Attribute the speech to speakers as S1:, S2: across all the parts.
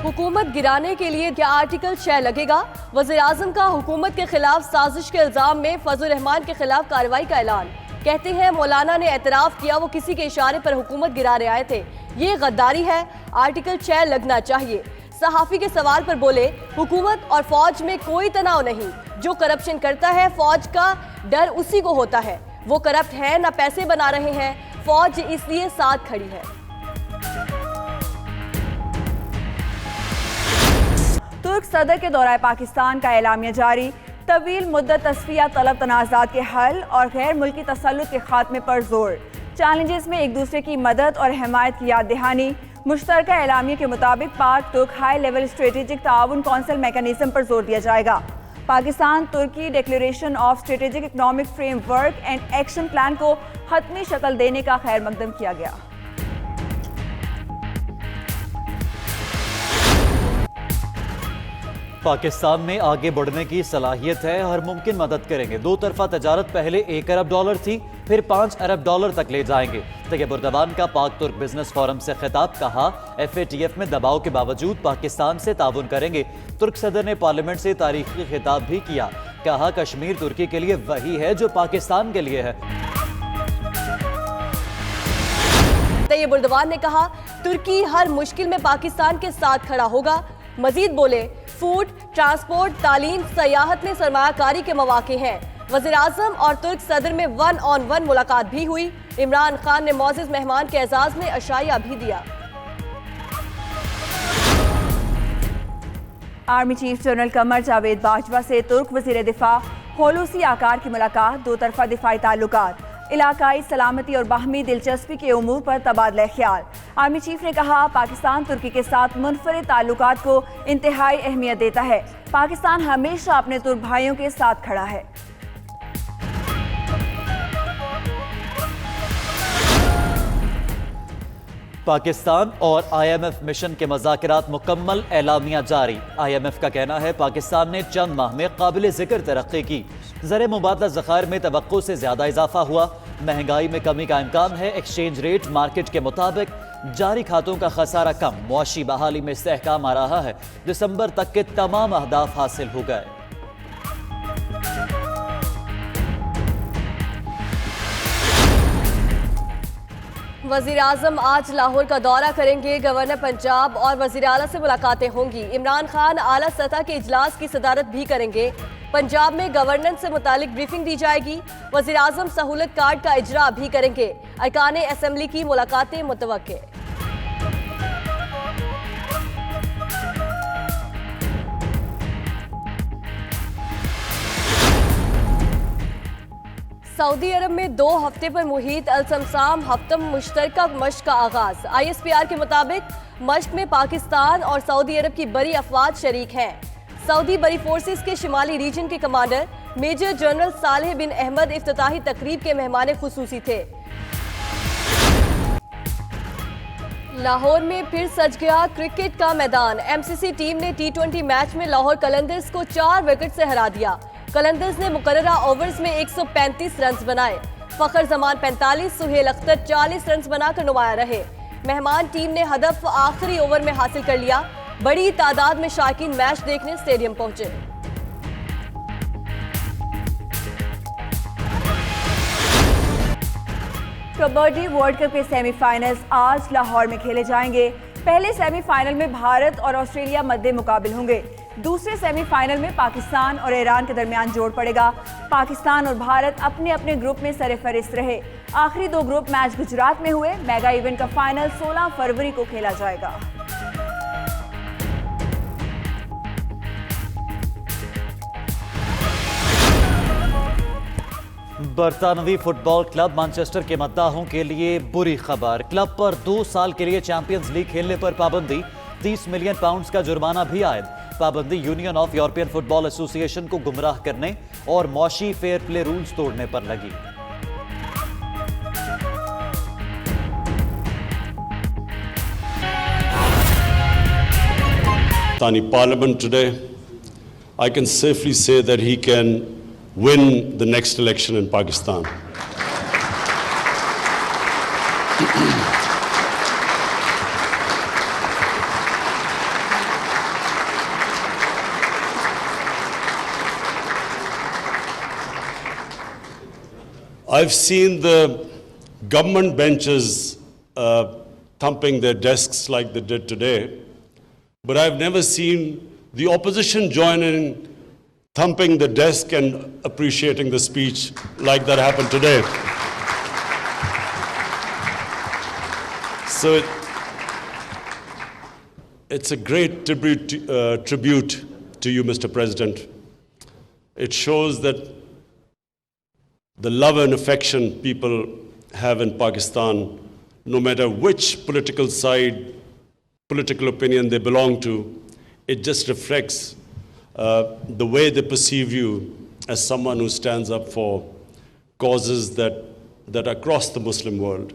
S1: हुकूमत गिराने के लिए क्या आर्टिकल 6 लगेगा? वज़ीर-ए-आज़म का हुकूमत के खिलाफ साजिश के इल्जाम में फजल रहमान के खिलाफ कार्रवाई का ऐलान। कहते हैं मौलाना ने एतराफ़ किया वो किसी के इशारे पर हुकूमत गिराने आए थे, ये गद्दारी है, आर्टिकल 6 लगना चाहिए। सहाफ़ी के सवाल पर बोले, हुकूमत और फौज में कोई तनाव नहीं, जो करप्शन करता है फौज का डर उसी को होता है। वो करप्ट है ना पैसे बना रहे हैं, फौज इसलिए साथ खड़ी है।
S2: तुर्क सदर के दौराए पाकिस्तान का एलामिया जारी। तवील मुद्दत तस्फिया तलब तनाज़ात के हल और गैर मुल्की तसल्लुत के खात्मे पर जोर। चैलेंजेस में एक दूसरे की मदद और हिमायत की याद दहानी। मुश्तरका एलामिया के मुताबिक Pak Turk high level strategic ताउन कौंसिल मैकेनिज्म पर जोर दिया जाएगा। Pakistan Turkey declaration of strategic economic framework and action plan को हतमी शक्ल देने का खैर मकदम किया गया।
S3: पाकिस्तान में आगे बढ़ने की सलाहियत है, हर मुमकिन मदद करेंगे। दो तरफा तजारत पहले 1 अरब डॉलर थी, फिर 5 अरब डॉलर तक ले जाएंगे। तैयब उर्दवान का पाक तुर्क बिजनेस फोरम से खिताब, कहा FATF में दबाव के बावजूद पाकिस्तान से ताउन करेंगे। तुर्क सदर ने पार्लियामेंट से तारीखी खिताब भी किया, कहा कश्मीर तुर्की के लिए वही है जो पाकिस्तान के लिए है।
S1: तैयब उर्दवान ने कहा तुर्की हर मुश्किल में पाकिस्तान के साथ खड़ा होगा। मजीद बोले, फूड, ट्रांसपोर्ट, तालीम, सयाहत में सरमायाकारी के मौके हैं। वज़ीर-ए-आज़म और तुर्क सदर में 1-on-1 मुलाकात भी हुई। इमरान खान ने मौजूद मेहमान के एजाज में अशाया भी दिया।
S2: Army chief general Qamar Javed Bajwa से तुर्क वज़ीर दिफा होलूसी आकार की मुलाकात। दो तरफा दिफाई ताल्लुकात, इलाकाई सलामती और बाहमी दिलचस्पी के उमूर पर तबादला ख्याल। आर्मी चीफ ने कहा पाकिस्तान तुर्की के साथ मुनफरिद ताल्लुकात को इंतहाई अहमियत देता है। पाकिस्तान हमेशा अपने तुर्क भाइयों के साथ खड़ा है।
S3: पाकिस्तान और IMF मिशन के मज़ाकरात मुकम्मल, एलामिया जारी। IMF का कहना है पाकिस्तान ने चंद माह में काबिल ज़िक्र तरक्की की। ज़र मुबादला ज़खायर में तवक्को से ज़्यादा इजाफा हुआ। महंगाई में कमी का इम्कान है। एक्सचेंज रेट मार्केट के मुताबिक। जारी खातों का खसारा कम। मुआशी बहाली में इस्तेहकाम आ रहा है। दिसंबर तक के तमाम अहदाफ हासिल हो गए।
S1: वज़ीर-ए-आज़म आज लाहौर का दौरा करेंगे। गवर्नर पंजाब और वज़ीर आला से मुलाकातें होंगी। इमरान खान आला सतह के इजलास की सदारत भी करेंगे। पंजाब में गवर्नेंस से मुतालिक ब्रीफिंग दी जाएगी। वज़ीर-ए-आज़म सहूलत कार्ड का इजरा भी करेंगे। अरकान असेंबली की मुलाकातें मुतवक्के। सऊदी अरब में 2 हफ्ते पर मुहित अल-समसाम हफ्तम मुश्तरका मश्क का आगाज। ISPR के मुताबिक मश्क में पाकिस्तान और सऊदी अरब की बड़ी अफवाज शरीक हैं। सऊदी बड़ी फोर्सेस के शिमाली रीजन के कमांडर मेजर जनरल सालेह बिन अहमद इफ्तिताही तकरीब के मेहमान खुसूसी थे। लाहौर में फिर सज गया क्रिकेट का मैदान। MCC टीम ने T20 मैच में लाहौर कलंदर्स को 4 विकेट से हरा दिया। कलंदर्स ने मुकर्ररा ओवर्स में 135 रन बनाए। फखर जमान 45, सुहेल अख्तर 40 रन बनाकर नुमाया रहे। मेहमान टीम ने हदफ आखिरी ओवर में हासिल कर लिया। बड़ी तादाद में शायकीन मैच देखने स्टेडियम पहुंचे।
S2: कबड्डी वर्ल्ड कप के सेमीफाइनल्स आज लाहौर में खेले जाएंगे। पहले सेमीफाइनल में भारत और ऑस्ट्रेलिया मद्दे मुकाबिल होंगे। दूसरे सेमीफाइनल में पाकिस्तान और ईरान के दरमियान जोड़ पड़ेगा। पाकिस्तान और भारत अपने अपने ग्रुप में सरफहरिस्त रहे। आखिरी 2 ग्रुप मैच गुजरात में हुए। मेगा इवेंट का फाइनल 16 फरवरी को खेला जाएगा।
S3: बरतानवी फुटबॉल क्लब मैनचेस्टर के मद्दाहों के लिए बुरी खबर। क्लब पर 2 साल के लिए चैंपियंस लीग खेलने पर पाबंदी। 30 मिलियन पाउंड्स का जुर्माना भी आयद। पाबंदी union of European football association को गुमराह करने और मौशी फेयर प्ले रूल्स तोड़ने पर लगी।
S4: Parliament today, I can safely say that he can win the next election in Pakistan. I've seen the government benches thumping their desks like they did today, but I've never seen the opposition join in thumping the desk and appreciating the speech like that happened today. So it's a great tribute to you, Mr. President. It shows that the love and affection people have in Pakistan, no matter which political side, political opinion they belong to, it just reflects the way they perceive you as someone who stands up for causes that are across the Muslim world.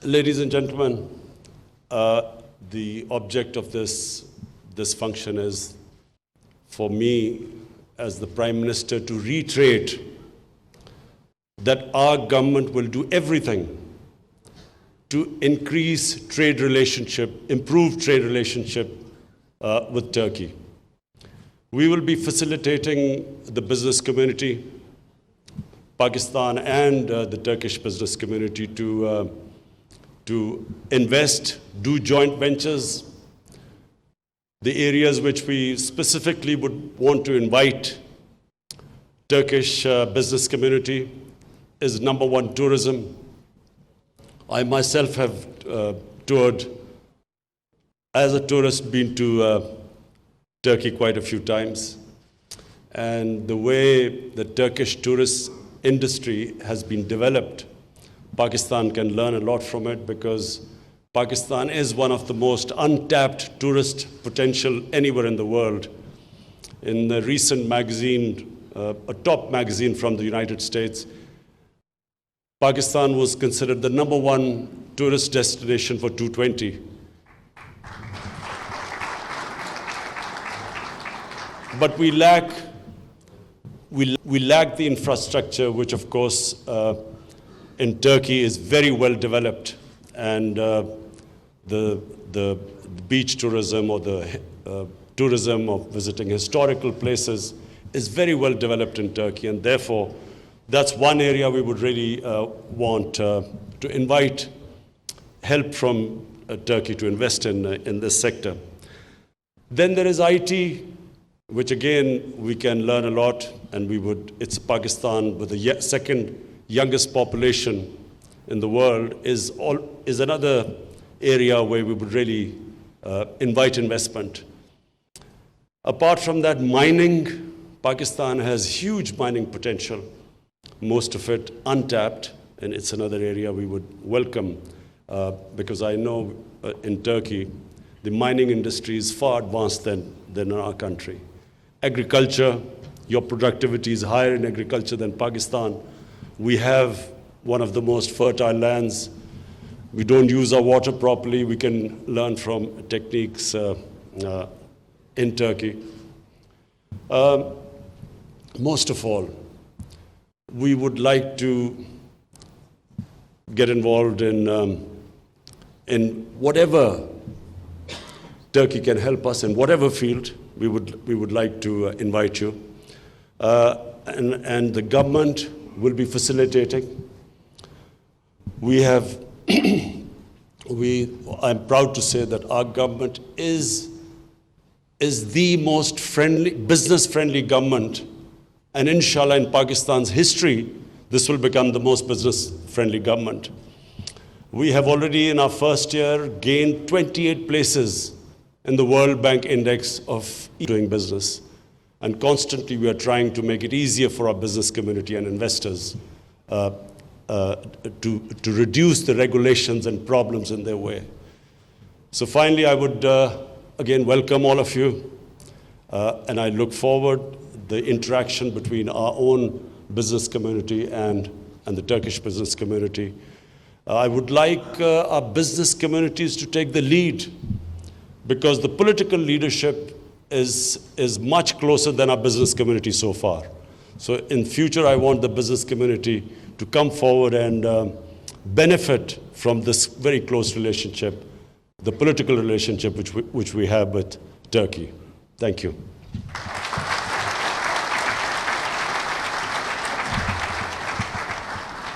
S4: Ladies and gentlemen, the object of this function is for me as the Prime Minister to reiterate that our government will do everything to increase trade relationship, improve trade relationship with Turkey. We will be facilitating the business community, Pakistan and the Turkish business community to invest, do joint ventures. The areas which we specifically would want to invite Turkish business community is number one, tourism. I myself have toured as a tourist, been to Turkey quite a few times. And the way the Turkish tourist industry has been developed, Pakistan can learn a lot from it because Pakistan is one of the most untapped tourist potential anywhere in the world. In the recent magazine, a top magazine from the United States, Pakistan was considered the number one tourist destination for 2020. But we lack the infrastructure, which of course in Turkey is very well developed, and the beach tourism or the tourism of visiting historical places is very well developed in Turkey, and therefore that's one area we would really want to invite help from Turkey to invest in this sector. Then there is IT, which again we can learn a lot, and it's Pakistan with the second youngest population in the world is another area where we would really invite investment. Apart from that, mining, Pakistan has huge mining potential, most of it untapped, and it's another area we would welcome because I know in Turkey, the mining industry is far advanced than in our country. Agriculture, your productivity is higher in agriculture than Pakistan. We have one of the most fertile lands. We don't use our water properly. We can learn from techniques in Turkey. Most of all, we would like to get involved in whatever Turkey can help us in whatever field. We would like to invite you, and the government will be facilitating. I'm proud to say that our government is the most business-friendly government, and inshallah in Pakistan's history, this will become the most business-friendly government. We have already in our first year gained 28 places in the World Bank Index of doing business. And constantly we are trying to make it easier for our business community and investors to reduce the regulations and problems in their way. So finally, I would again welcome all of you, and I look forward the interaction between our own business community and the Turkish business community. I would like our business communities to take the lead, because the political leadership is much closer than our business community so far. So in future, I want the business community to come forward and benefit from this very close relationship, the political relationship which we have with Turkey. Thank you.